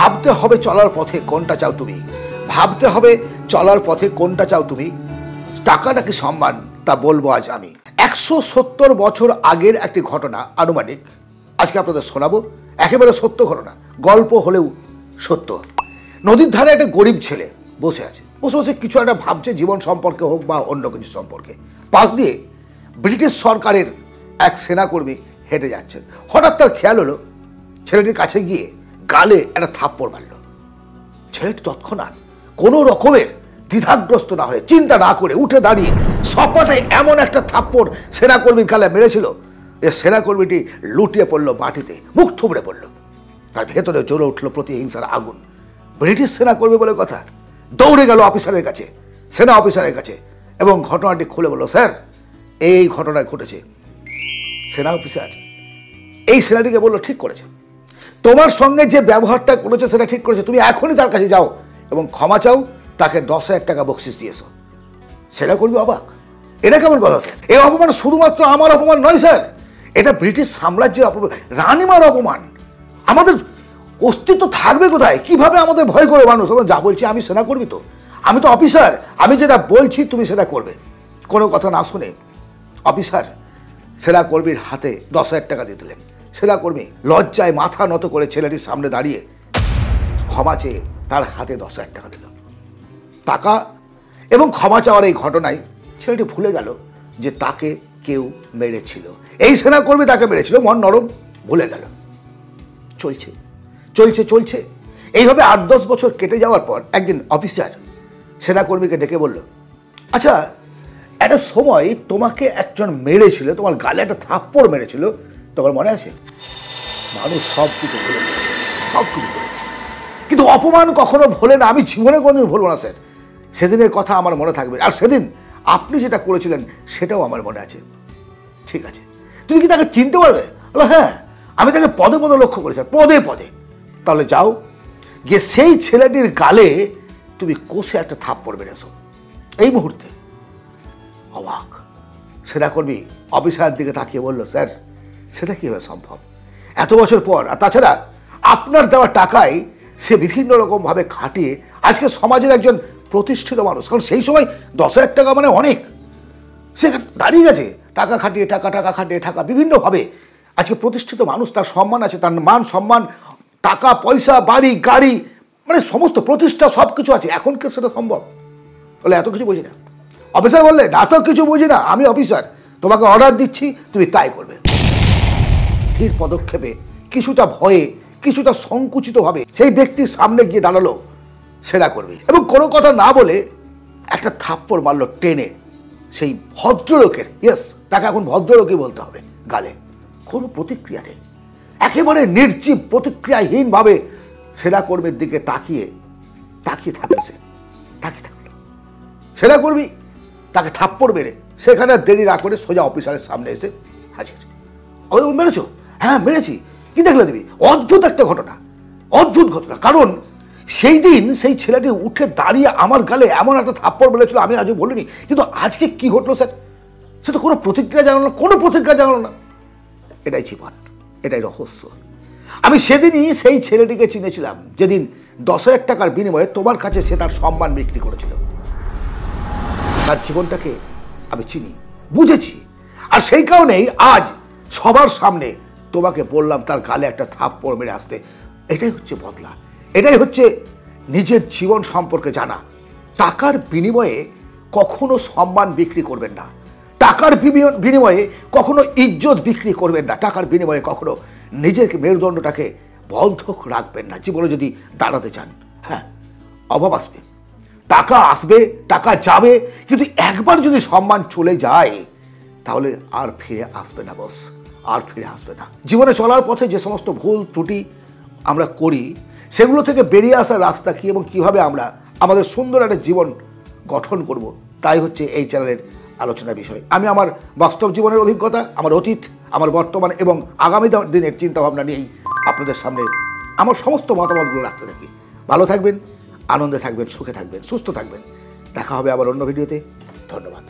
ভাবতে হবে চলার পথে কোনটা চাও তুমি, ভাবতে হবে চলার পথে কোনটা চাও তুমি, টাকা নাকি সম্মান তা বলবো আজ আমি। 170 বছর আগের একটি ঘটনা আনুমানিক আজকে আপনাদের শোনাবো। একেবারে সত্য ঘটনা, গল্প হলেও সত্য। নদীর ধারে একটা গরিব ছেলে বসে আছে, বসে বসে কিছু একটা ভাবছে, জীবন সম্পর্কে হোক বা অন্য কিছু সম্পর্কে। পাশ দিয়ে ব্রিটিশ সরকারের এক সেনাকর্মী হেঁটে যাচ্ছেন। হঠাৎ তার খেয়াল হলো ছেলেটির কাছে গিয়ে গালে একটা থাপ্পড় মারল। ছেলেটি তৎক্ষণাৎ কোনো রকমের দ্বিধাগ্রস্ত না হয়ে, চিন্তা না করে উঠে দাঁড়িয়ে সপাটে এমন একটা থাপ্পড় সেনাকর্মীর গালে মেরেছিল যে সেনাকর্মীটি লুটিয়ে পড়ল মাটিতে, মুখ থুবড়ে পড়ল। তার ভেতরে জ্বলে উঠল প্রতিহিংসার আগুন। ব্রিটিশ সেনাকর্মী বলে কথা, দৌড়ে গেল অফিসারের কাছে, সেনা অফিসারের কাছে, এবং ঘটনাটি খুলে বলল, স্যার এই ঘটনা ঘটেছে। সেনা অফিসার এই সেনাটিকে বলল, ঠিক করেছে, তোমার সঙ্গে যে ব্যবহারটা করেছে সেটা ঠিক করেছে, তুমি এখনই তার কাছে যাও এবং ক্ষমা চাও, তাকে 10,000 টাকা বকশিস দিয়েছো। সেটা করবি অবাক, এটা কেমন কথা স্যার? এই অপমান শুধুমাত্র আমার অপমান নয় স্যার, এটা ব্রিটিশ সাম্রাজ্যের অপমান, রানীমার অপমান। আমাদের অস্তিত্ব থাকবে কোথায়? কিভাবে আমাদের ভয় করে মানুষ? যা বলছি আমি সেনা করবি তো, আমি তো অফিসার, আমি যেটা বলছি তুমি সেটা করবে। কোনো কথা না শুনে অফিসার সেনাকর্মীর হাতে 10,000 টাকা দিয়ে দিলেন। সেনাকর্মী লজ্জায় মাথা নত করে ছেলেটির সামনে দাঁড়িয়ে ক্ষমা চেয়ে তার হাতে 10,000 টাকা দিল। টাকা এবং ক্ষমা চাওয়ার এই ঘটনায় ছেলেটি ভুলে গেল যে তাকে কেউ মেরেছিল, এই সেনাকর্মী তাকে মেরেছিল, মন নরম, ভুলে গেল। চলছে চলছে চলছে এইভাবে 8-10 বছর কেটে যাওয়ার পর একদিন অফিসার সেনাকর্মীকে ডেকে বলল, আচ্ছা একটা সময় তোমাকে একজন মেরেছিল, তোমার গালে একটা থাপ্পড় মেরেছিল, তোমার মনে আছে? মানুষ সব কিছু ভুলেছে, সব কিছু ভুলেছে, কিন্তু অপমান কখনো ভোলে না। আমি জীবনে কোনোদিন ভুলবো না স্যার, সেদিনের কথা আমার মনে থাকবে, আর সেদিন আপনি যেটা করেছিলেন সেটাও আমার মনে আছে। ঠিক আছে, তুমি কি তাকে চিনতে পারবে? হ্যাঁ, আমি তাকে পদে পদে লক্ষ্য করি স্যার, পদে পদে। তাহলে যাও গিয়ে সেই ছেলেটির গালে তুমি কষে একটা থাপ্পড় মেরেছো এই মুহূর্তে। অবাক সেনাকর্মী অফিসারের দিকে তাকিয়ে বলল, স্যার সেটা কীভাবে সম্ভব এত বছর পর? আর তাছাড়া আপনার দেওয়া টাকায় সে বিভিন্ন রকমভাবে খাটিয়ে আজকে সমাজের একজন প্রতিষ্ঠিত মানুষ, কারণ সেই সময় 10,000 টাকা মানে অনেক। সে দাঁড়িয়ে গেছে, টাকা খাটিয়ে টাকা খাটিয়ে টাকা বিভিন্নভাবে আজকে প্রতিষ্ঠিত মানুষ, তার সম্মান আছে, তার মান সম্মান, টাকা পয়সা, বাড়ি গাড়ি, মানে সমস্ত প্রতিষ্ঠা সব কিছু আছে। এখন কি সেটা সম্ভব? বলে এত কিছু বুঝি না। অফিসার বললে, না তো কিছু বুঝি না, আমি অফিসার, তোমাকে অর্ডার দিচ্ছি, তুমি তাই করবে। ধীর পদক্ষেপে, কিছুটা ভয়ে, কিছুটা সংকুচিতভাবে সেই ব্যক্তির সামনে গিয়ে দাঁড়ালো সেনাকর্মী এবং কোনো কথা না বলে একটা থাপ্পড় মারলো টেনে সেই ভদ্রলোকের, ইয়েস তাকে এখন ভদ্রলোকই বলতে হবে, গালে। কোনো প্রতিক্রিয়া নেই, একেবারে নির্জীব প্রতিক্রিয়াহীনভাবে সেনাকর্মীর দিকে তাকিয়ে থাকলো। সে তাকিয়ে থাকলো। সেনাকর্মী তাকে থাপ্পড় মেরে সেখানে দেরি না করে সোজা অফিসারের সামনে এসে হাজির। মেরেছো? হ্যাঁ মেরেছি। কি দেখলে তুমি? অদ্ভুত একটা ঘটনা, অদ্ভুত ঘটনা। কারণ সেই দিন সেই ছেলেটি উঠে দাঁড়িয়ে আমার গালে এমন একটা থাপ্পড় মেরেছিল, আমি আজও বলিনি, কিন্তু আজকে কি ঘটলো স্যার? সে তো কোনো প্রতিক্রিয়া জানালো না, কোনো প্রতিক্রিয়া জানালো না। এটাই জীবন, এটাই রহস্য। আমি সেদিনই সেই ছেলেটিকে চিনেছিলাম যেদিন 10,000 টাকার বিনিময়ে তোমার কাছে সে তার সম্মান বিক্রি করেছিল। তার জীবনটাকে আমি চিনি, বুঝেছি, আর সেই কারণেই আজ সবার সামনে তোমাকে বললাম তার গালে একটা থাপ্পড় মেরে আসতে। এটাই হচ্ছে বদলা, এটাই হচ্ছে নিজের জীবন সম্পর্কে জানা। টাকার বিনিময়ে কখনো সম্মান বিক্রি করবেন না, টাকার বিনিময়ে কখনো ইজ্জত বিক্রি করবেন না, টাকার বিনিময়ে কখনো নিজের মেরুদণ্ডটাকে বন্ধক রাখবেন না জীবনে যদি দাঁড়াতে চান। হ্যাঁ, অভাব আসবে, টাকা আসবে, টাকা যাবে, কিন্তু একবার যদি সম্মান চলে যায় তাহলে আর ফিরে আসবে না বস, আর ফিরে আসবে না। জীবনে চলার পথে যে সমস্ত ভুল ত্রুটি আমরা করি সেগুলো থেকে বেরিয়ে আসার রাস্তা কী এবং কীভাবে আমরা আমাদের সুন্দর একটা জীবন গঠন করব, তাই হচ্ছে এই চ্যানেলের আলোচনার বিষয়। আমি আমার বাস্তব জীবনের অভিজ্ঞতা, আমার অতীত, আমার বর্তমান এবং আগামী দিনের চিন্তাভাবনা নিয়েই আপনাদের সামনে আমার সমস্ত মতামতগুলো রাখতে থাকি। ভালো থাকবেন, আনন্দে থাকবেন, সুখে থাকবেন, সুস্থ থাকবেন। দেখা হবে আবার অন্য ভিডিওতে। ধন্যবাদ।